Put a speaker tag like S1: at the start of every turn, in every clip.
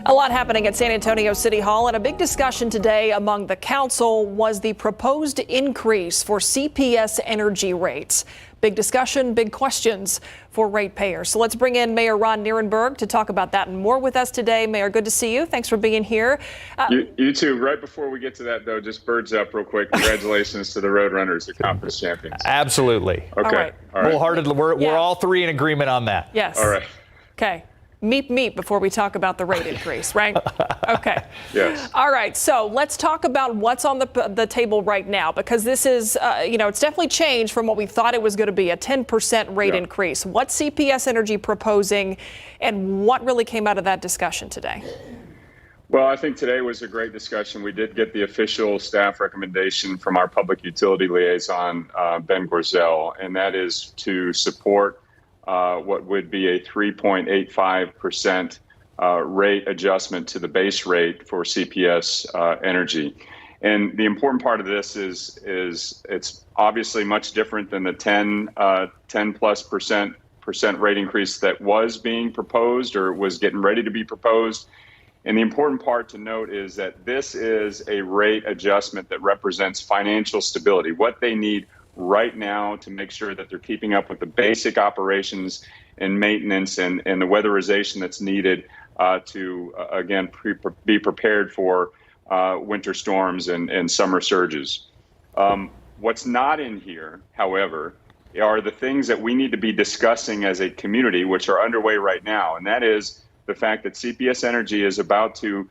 S1: A lot happening at San Antonio City Hall, and a big discussion today among the council was the proposed increase for CPS Energy rates. Big discussion, big questions for ratepayers. So let's bring in Mayor Ron Nirenberg to talk about that and more with us today. Mayor, good to see you. Thanks for being here.
S2: You too. Right before we get to that, though, just birds up real quick. Congratulations to the Roadrunners, the conference champions.
S3: Absolutely.
S2: Okay.
S3: All right. Wholeheartedly, we're all three in agreement on that.
S1: Yes.
S2: All right.
S1: Okay. Meet before we talk about the rate increase, right? Okay.
S2: Yes.
S1: All right. So let's talk about what's on the table right now, because this is, it's definitely changed from what we thought it was going to be, a 10% rate increase. What's CPS Energy proposing, and what really came out of that discussion today?
S2: Well, I think today was a great discussion. We did get the official staff recommendation from our public utility liaison, Ben Gorzel, and that is to support what would be a 3.85% rate adjustment to the base rate for CPS Energy. And the important part of this is it's obviously much different than the 10 plus percent rate increase that was being proposed or was getting ready to be proposed. And the important part to note is that this is a rate adjustment that represents financial stability, what they need right now to make sure that they're keeping up with the basic operations and maintenance and the weatherization that's needed to, again, be prepared for winter storms and summer surges. What's not in here, however, are the things that we need to be discussing as a community, which are underway right now, and that is the fact that CPS Energy is about to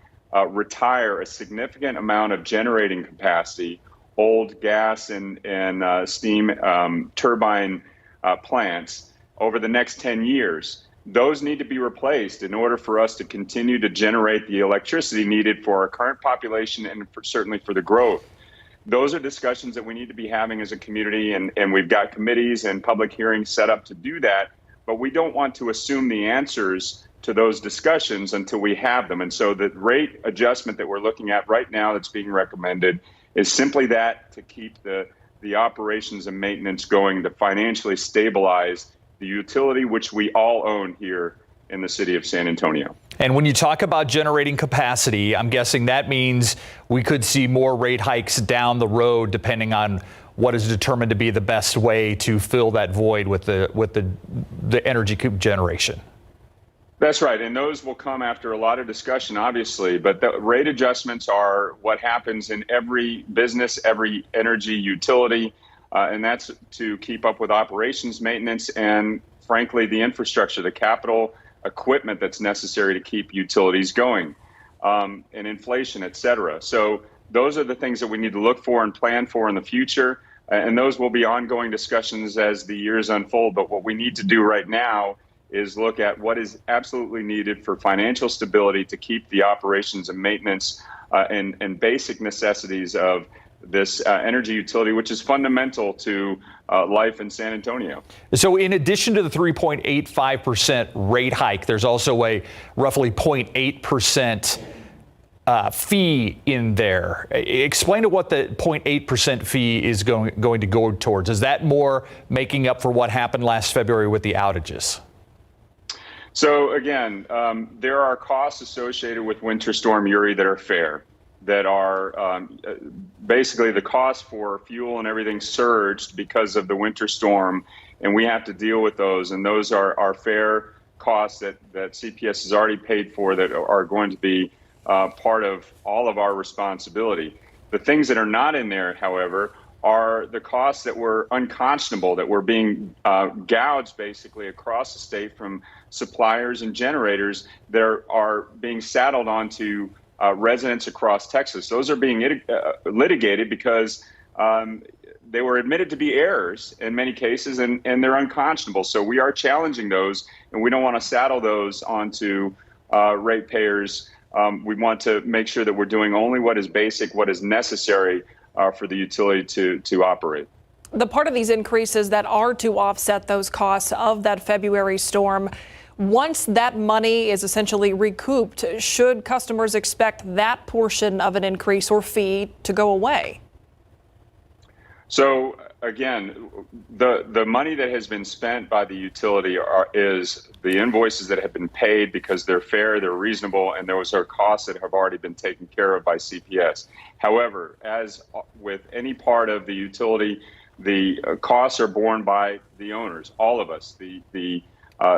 S2: retire a significant amount of generating capacity, old gas and steam turbine plants over the next 10 years. Those need to be replaced in order for us to continue to generate the electricity needed for our current population and certainly for the growth. Those are discussions that we need to be having as a community, and we've got committees and public hearings set up to do that, but we don't want to assume the answers to those discussions until we have them. And so the rate adjustment that we're looking at right now that's being recommended is simply that, to keep the operations and maintenance going, to financially stabilize the utility, which we all own here in the city of San Antonio.
S3: And when you talk about generating capacity, I'm guessing that means we could see more rate hikes down the road, depending on what is determined to be the best way to fill that void with the energy generation.
S2: That's right, and those will come after a lot of discussion, obviously, but the rate adjustments are what happens in every business, every energy utility, and that's to keep up with operations, maintenance, and frankly, the infrastructure, the capital equipment that's necessary to keep utilities going, and inflation, et cetera. So those are the things that we need to look for and plan for in the future, and those will be ongoing discussions as the years unfold. But what we need to do right now is look at what is absolutely needed for financial stability to keep the operations and maintenance and basic necessities of this energy utility, which is fundamental to life in San Antonio.
S3: So in addition to the 3.85% rate hike, there's also a roughly 0.8% fee in there. Explain to what the 0.8% fee is going to go towards. Is that more making up for what happened last February with the outages?
S2: So again, there are costs associated with Winter Storm Uri that are fair, that are basically the cost for fuel and everything surged because of the winter storm, and we have to deal with those. And those are fair costs that CPS has already paid for, that are going to be part of all of our responsibility. The things that are not in there, however, are the costs that were unconscionable, that were being gouged basically across the state from suppliers and generators that are being saddled onto residents across Texas. Those are being litigated because they were admitted to be errors in many cases, and they're unconscionable. So we are challenging those, and we don't want to saddle those onto ratepayers. We want to make sure that we're doing only what is basic, what is necessary for the utility to operate.
S1: The part of these increases that are to offset those costs of that February storm, once that money is essentially recouped, should customers expect that portion of an increase or fee to go away?
S2: So again, the money that has been spent by the utility is the invoices that have been paid because they're fair, they're reasonable, and those are costs that have already been taken care of by CPS. However, as with any part of the utility, the costs are borne by the owners, all of us, the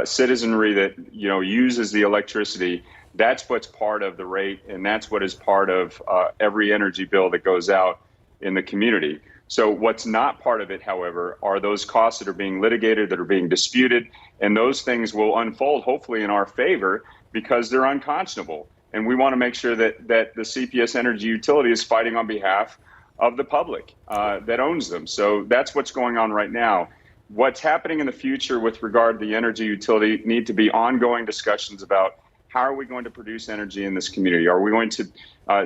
S2: citizenry that uses the electricity. That's what's part of the rate, and that's what is part of every energy bill that goes out in the community. So what's not part of it, however, are those costs that are being litigated, that are being disputed, and those things will unfold hopefully in our favor because they're unconscionable. And we want to make sure that the CPS Energy utility is fighting on behalf of the public that owns them. So that's what's going on right now. What's happening in the future with regard to the energy utility need to be ongoing discussions about how are we going to produce energy in this community? Are we going to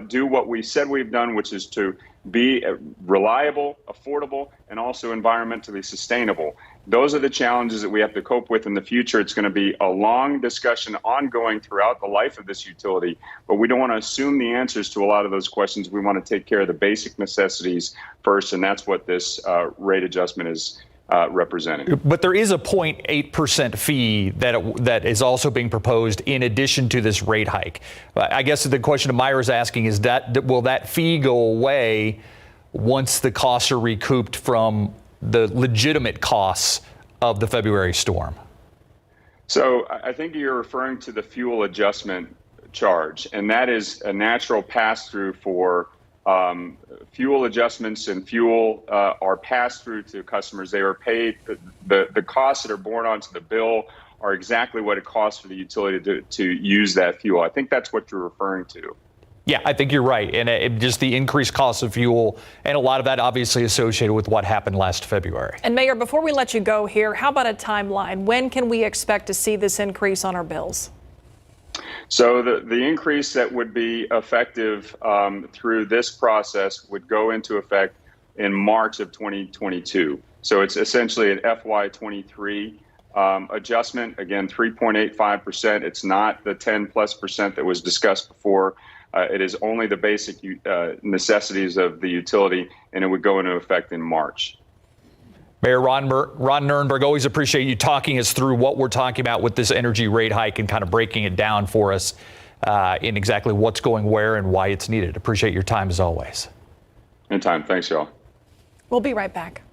S2: do what we said we've done, which is to be reliable, affordable, and also environmentally sustainable? Those are the challenges that we have to cope with in the future. It's going to be a long discussion ongoing throughout the life of this utility, but we don't want to assume the answers to a lot of those questions. We want to take care of the basic necessities first, and that's what this rate adjustment is representing.
S3: But there is a 0.8% fee that is also being proposed in addition to this rate hike. I guess the question Mayor is asking is will that fee go away once the costs are recouped from the legitimate costs of the February storm?
S2: So I think you're referring to the fuel adjustment charge, and that is a natural pass-through for fuel adjustments, and fuel are passed through to customers. They are paid. The costs that are borne onto the bill are exactly what it costs for the utility to use that fuel. I think that's what you're referring to.
S3: Yeah, I think you're right. And just the increased cost of fuel, and a lot of that obviously associated with what happened last February.
S1: And Mayor, before we let you go here, how about a timeline? When can we expect to see this increase on our bills?
S2: So the increase that would be effective through this process would go into effect in March of 2022. So it's essentially an FY23 adjustment. Again, 3.85%. It's not the 10+% that was discussed before. It is only the basic necessities of the utility, and it would go into effect in March.
S3: Mayor Ron Nirenberg, always appreciate you talking us through what we're talking about with this energy rate hike and kind of breaking it down for us in exactly what's going where and why it's needed. Appreciate your time as always.
S2: Anytime. Thanks, y'all.
S1: We'll be right back.